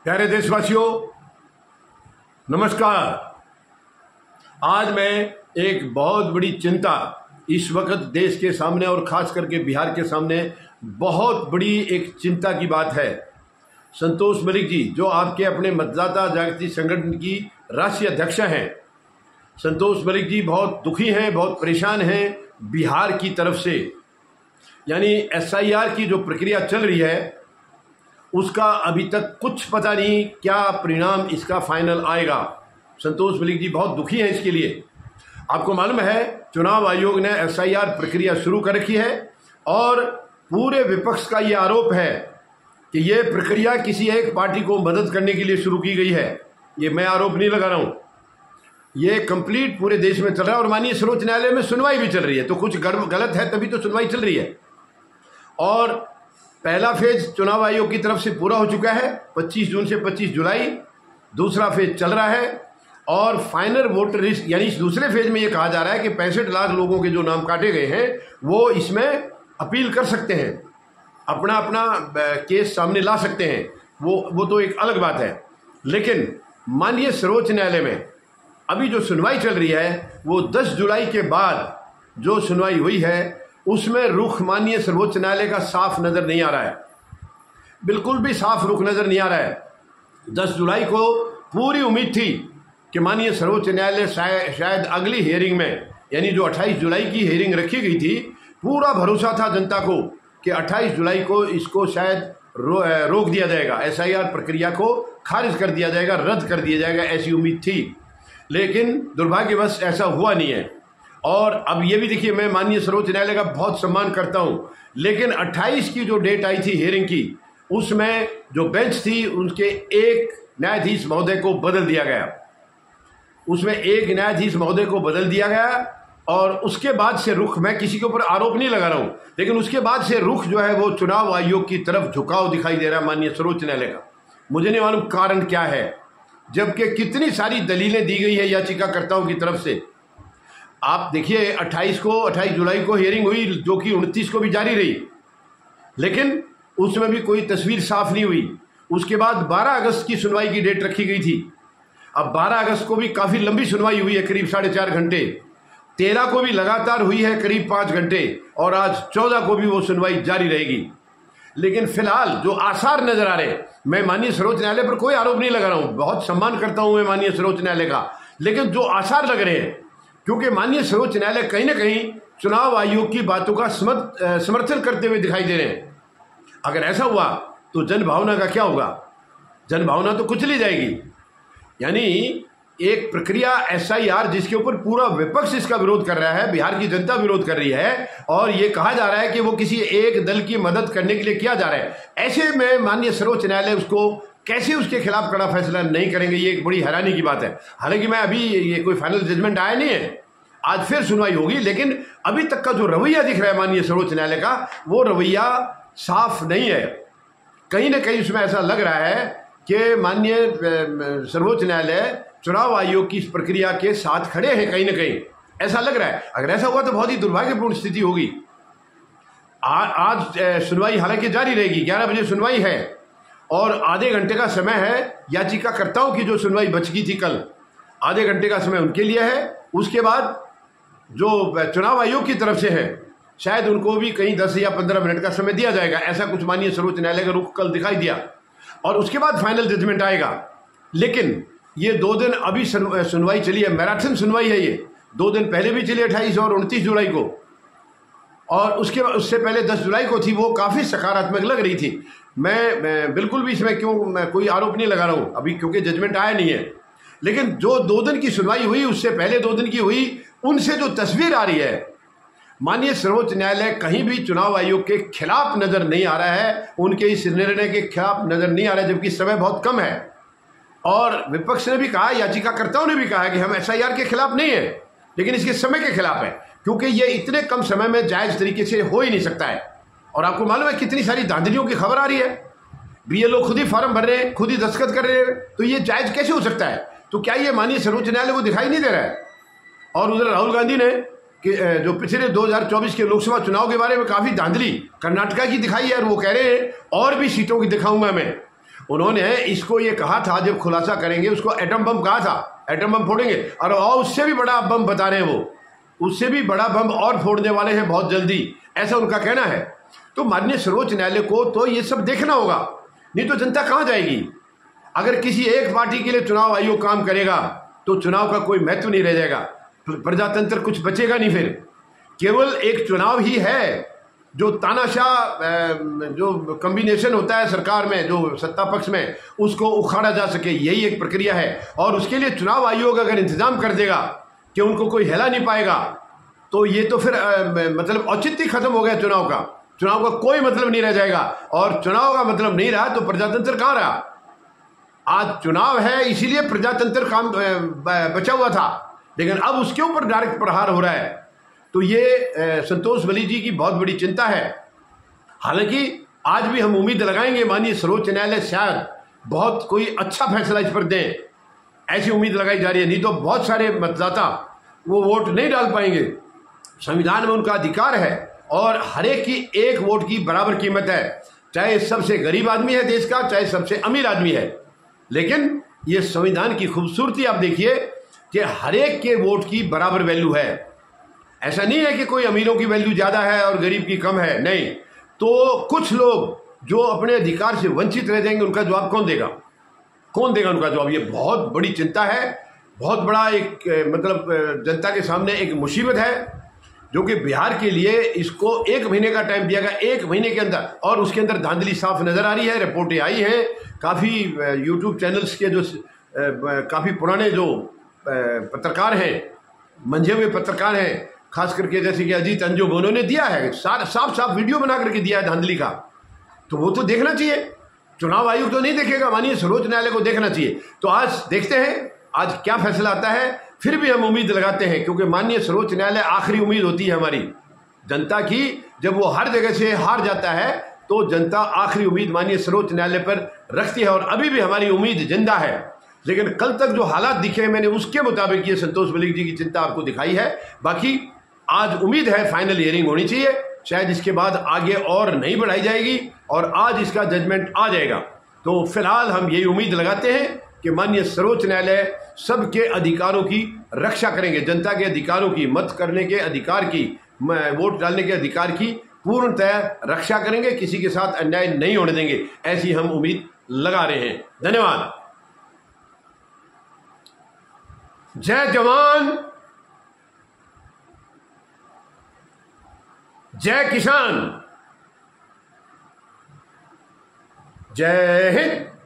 प्यारे देशवासियों, नमस्कार। आज मैं एक बहुत बड़ी चिंता इस वक्त देश के सामने और खास करके बिहार के सामने बहुत बड़ी एक चिंता की बात है। संतोष मलिक जी, जो आपके अपने मतदाता जागृति संगठन की राष्ट्रीय अध्यक्ष हैं, संतोष मलिक जी बहुत दुखी हैं, बहुत परेशान हैं बिहार की तरफ से। यानी एसआईआर की जो प्रक्रिया चल रही है उसका अभी तक कुछ पता नहीं क्या परिणाम इसका फाइनल आएगा। संतोष मलिक जी बहुत दुखी हैं इसके लिए। आपको मालूम है, चुनाव आयोग ने एसआईआर प्रक्रिया शुरू कर रखी है और पूरे विपक्ष का ये आरोप है कि ये प्रक्रिया किसी एक पार्टी को मदद करने के लिए शुरू की गई है। ये मैं आरोप नहीं लगा रहा हूं, ये कंप्लीट पूरे देश में चल रहा है और माननीय सर्वोच्च न्यायालय में सुनवाई भी चल रही है। तो कुछ गलत है तभी तो सुनवाई चल रही है। और पहला फेज चुनाव आयोग की तरफ से पूरा हो चुका है 25 जून से 25 जुलाई। दूसरा फेज चल रहा है और फाइनल वोटर लिस्ट यानी इस दूसरे फेज में ये कहा जा रहा है कि 65 लाख लोगों के जो नाम काटे गए हैं वो इसमें अपील कर सकते हैं, अपना अपना केस सामने ला सकते हैं। वो तो एक अलग बात है। लेकिन माननीय सर्वोच्च न्यायालय में अभी जो सुनवाई चल रही है वो 10 जुलाई के बाद जो सुनवाई हुई है उसमें रुख माननीय सर्वोच्च न्यायालय का साफ नजर नहीं आ रहा है, बिल्कुल भी साफ रुख नजर नहीं आ रहा है। 10 जुलाई को पूरी उम्मीद थी कि माननीय सर्वोच्च न्यायालय शायद अगली हियरिंग में, यानी जो 28 जुलाई की हियरिंग रखी गई थी, पूरा भरोसा था जनता को कि 28 जुलाई को इसको शायद रोक दिया जाएगा, एसआईआर प्रक्रिया को खारिज कर दिया जाएगा, रद्द कर दिया जाएगा, ऐसी उम्मीद थी। लेकिन दुर्भाग्यवश ऐसा हुआ नहीं है। और अब ये भी देखिए, मैं माननीय सर्वोच्च न्यायालय का बहुत सम्मान करता हूं, लेकिन 28 की जो डेट आई थी हियरिंग की, उसमें जो बेंच थी उनके एक न्यायाधीश महोदय को बदल दिया गया। उसमें एक न्यायाधीश महोदय को बदल दिया गया और उसके बाद से रुख, मैं किसी के ऊपर आरोप नहीं लगा रहा हूं, लेकिन उसके बाद से रुख जो है वो चुनाव आयोग की तरफ झुकाव दिखाई दे रहा है माननीय सर्वोच्च न्यायालय का। मुझे नहीं मालूम कारण क्या है, जबकि कितनी सारी दलीलें दी गई है याचिकाकर्ताओं की तरफ से। आप देखिए 28 जुलाई को हियरिंग हुई जो कि 29 को भी जारी रही, लेकिन उसमें भी कोई तस्वीर साफ नहीं हुई। उसके बाद 12 अगस्त की सुनवाई की डेट रखी गई थी। अब 12 अगस्त को भी काफी लंबी सुनवाई हुई है, करीब 4.5 घंटे। 13 को भी लगातार हुई है करीब 5 घंटे और आज 14 को भी वो सुनवाई जारी रहेगी। लेकिन फिलहाल जो आसार नजर आ रहे हैं, मैं माननीय सर्वोच्च न्यायालय पर कोई आरोप नहीं लगा रहा हूं, बहुत सम्मान करता हूं मैं माननीय सर्वोच्च न्यायालय का, लेकिन जो आसार लग रहे हैं, क्योंकि माननीय सर्वोच्च न्यायालय कहीं ना कहीं चुनाव आयोग की बातों का समर्थन करते हुए दिखाई दे रहे हैं। अगर ऐसा हुआ तो जनभावना का क्या होगा? जनभावना तो कुचली जाएगी। यानी एक प्रक्रिया एसआईआर जिसके ऊपर पूरा विपक्ष इसका विरोध कर रहा है, बिहार की जनता विरोध कर रही है और ये कहा जा रहा है कि वो किसी एक दल की मदद करने के लिए किया जा रहा है। ऐसे में माननीय सर्वोच्च न्यायालय उसको कैसे उसके खिलाफ कड़ा फैसला नहीं करेंगे, ये एक बड़ी हैरानी की बात है। हालांकि मैं अभी ये कोई फाइनल जजमेंट आया नहीं है, आज फिर सुनवाई होगी, लेकिन अभी तक का जो रवैया दिख रहा है माननीय सर्वोच्च न्यायालय का, वो रवैया साफ नहीं है। कहीं ना कहीं उसमें ऐसा लग रहा है कि माननीय सर्वोच्च न्यायालय चुनाव आयोग की इस प्रक्रिया के साथ खड़े हैं, कहीं ना कहीं ऐसा लग रहा है। अगर ऐसा हुआ तो बहुत ही दुर्भाग्यपूर्ण स्थिति होगी। आज सुनवाई हालांकि जारी रहेगी, 11 बजे सुनवाई है और आधे घंटे का समय है याचिकाकर्ताओं की। जो सुनवाई बच गई थी कल, आधे घंटे का समय उनके लिए है। उसके बाद जो चुनाव आयोग की तरफ से है, शायद उनको भी कहीं 10 या 15 मिनट का समय दिया जाएगा, ऐसा कुछ माननीय सर्वोच्च न्यायालय का रुख कल दिखाई दिया। और उसके बाद फाइनल जजमेंट आएगा। लेकिन ये 2 दिन अभी सुनवाई चली है, मैराथन सुनवाई है। ये 2 दिन पहले भी चली, 28 और 29 जुलाई को, और उससे पहले 10 जुलाई को थी। वो काफी सकारात्मक लग रही थी। मैं बिल्कुल भी इसमें मैं कोई आरोप नहीं लगा रहा हूं अभी, क्योंकि जजमेंट आया नहीं है। लेकिन जो 2 दिन की सुनवाई हुई, उससे पहले 2 दिन की हुई, उनसे जो तस्वीर आ रही है, माननीय सर्वोच्च न्यायालय कहीं भी चुनाव आयोग के खिलाफ नजर नहीं आ रहा है, उनके इस निर्णय के खिलाफ नजर नहीं आ रहा है, जबकि समय बहुत कम है। और विपक्ष ने भी कहा, याचिकाकर्ताओं ने भी कहा कि हम एसआईआर के खिलाफ नहीं है, लेकिन इसके समय के खिलाफ है, क्योंकि ये इतने कम समय में जायज तरीके से हो ही नहीं सकता है। और आपको मालूम है कितनी सारी धांधलियों की खबर आ रही है। बीएलओ खुद ही फॉर्म भर रहे हैं, खुद ही दस्तखत कर रहे हैं, तो ये जायज कैसे हो सकता है? तो क्या ये माननीय सर्वोच्च न्यायालय को दिखाई नहीं दे रहा है? और उधर राहुल गांधी ने कि जो पिछले 2024 के लोकसभा चुनाव के बारे में काफी धांधली कर्नाटका की दिखाई है, और वो कह रहे हैं और भी सीटों की दिखाऊंगा मैं। उन्होंने इसको ये कहा था, जब खुलासा करेंगे उसको एटम बम कहा था, एटम बम फोड़ेंगे, और उससे भी बड़ा बम बता रहे हैं वो, उससे भी बड़ा बम और फोड़ने वाले हैं बहुत जल्दी, ऐसा उनका कहना है। तो माननीय सर्वोच्च न्यायालय को तो ये सब देखना होगा, नहीं तो जनता कहाँ जाएगी। अगर किसी एक पार्टी के लिए चुनाव आयोग काम करेगा तो चुनाव का कोई महत्व नहीं रह जाएगा, प्रजातंत्र कुछ बचेगा नहीं। फिर केवल एक चुनाव ही है जो तानाशाह जो कॉम्बिनेशन होता है सरकार में, जो सत्ता पक्ष में, उसको उखाड़ा जा सके, यही एक प्रक्रिया है। और उसके लिए चुनाव आयोग अगर इंतजाम कर देगा कि उनको कोई हिला नहीं पाएगा, तो ये तो फिर मतलब औचित्य खत्म हो गया चुनाव का, चुनाव का कोई मतलब नहीं रह जाएगा। और चुनाव का मतलब नहीं रहा तो प्रजातंत्र कहाँ रहा। आज चुनाव है इसीलिए प्रजातंत्र काम बचा हुआ था, लेकिन अब उसके ऊपर डायरेक्ट प्रहार हो रहा है। तो ये संतोष बली जी की बहुत बड़ी चिंता है। हालांकि आज भी हम उम्मीद लगाएंगे माननीय सर्वोच्च न्यायालय शायद बहुत कोई अच्छा फैसला इस पर दें, ऐसी उम्मीद लगाई जा रही है। नहीं तो बहुत सारे मतदाता वो वोट नहीं डाल पाएंगे। संविधान में उनका अधिकार है और हर एक की एक वोट की बराबर कीमत है, चाहे सबसे गरीब आदमी है देश का, चाहे सबसे अमीर आदमी है। लेकिन ये संविधान की खूबसूरती आप देखिए कि हर एक के वोट की बराबर वैल्यू है। ऐसा नहीं है कि कोई अमीरों की वैल्यू ज़्यादा है और गरीब की कम है, नहीं। तो कुछ लोग जो अपने अधिकार से वंचित रह जाएंगे, उनका जवाब कौन देगा, कौन देगा उनका जवाब। ये बहुत बड़ी चिंता है, बहुत बड़ा एक मतलब जनता के सामने एक मुसीबत है, जो कि बिहार के लिए इसको 1 महीने का टाइम दिया गया, 1 महीने के अंदर, और उसके अंदर धांधली साफ नजर आ रही है। रिपोर्टें आई हैं काफ़ी यूट्यूब चैनल्स के जो काफ़ी पुराने जो पत्रकार हैं, मंझे हुए पत्रकार हैं, खास करके जैसे कि अजीत अंजुम, उन्होंने दिया है साफ साफ वीडियो बना करके दिया है धांधली का। तो वो तो देखना चाहिए, चुनाव आयोग तो नहीं देखेगा, माननीय सर्वोच्च न्यायालय को देखना चाहिए। तो आज देखते हैं आज क्या फैसला आता है। फिर भी हम उम्मीद लगाते हैं, क्योंकि माननीय सर्वोच्च न्यायालय आखिरी उम्मीद होती है हमारी जनता की। जब वो हर जगह से हार जाता है तो जनता आखिरी उम्मीद माननीय सर्वोच्च न्यायालय पर रखती है, और अभी भी हमारी उम्मीद जिंदा है। लेकिन कल तक जो हालात दिखे मैंने उसके मुताबिक ये संतोष बली जी की चिंता आपको दिखाई है। बाकी आज उम्मीद है फाइनल हियरिंग होनी चाहिए, शायद इसके बाद आगे और नहीं बढ़ाई जाएगी और आज इसका जजमेंट आ जाएगा। तो फिलहाल हम यही उम्मीद लगाते हैं कि माननीय सर्वोच्च न्यायालय सबके अधिकारों की रक्षा करेंगे, जनता के अधिकारों की, मत करने के अधिकार की, वोट डालने के अधिकार की पूर्णतः रक्षा करेंगे, किसी के साथ अन्याय नहीं होने देंगे, ऐसी हम उम्मीद लगा रहे हैं। धन्यवाद। जय जवान, जय किसान, जय हिंद।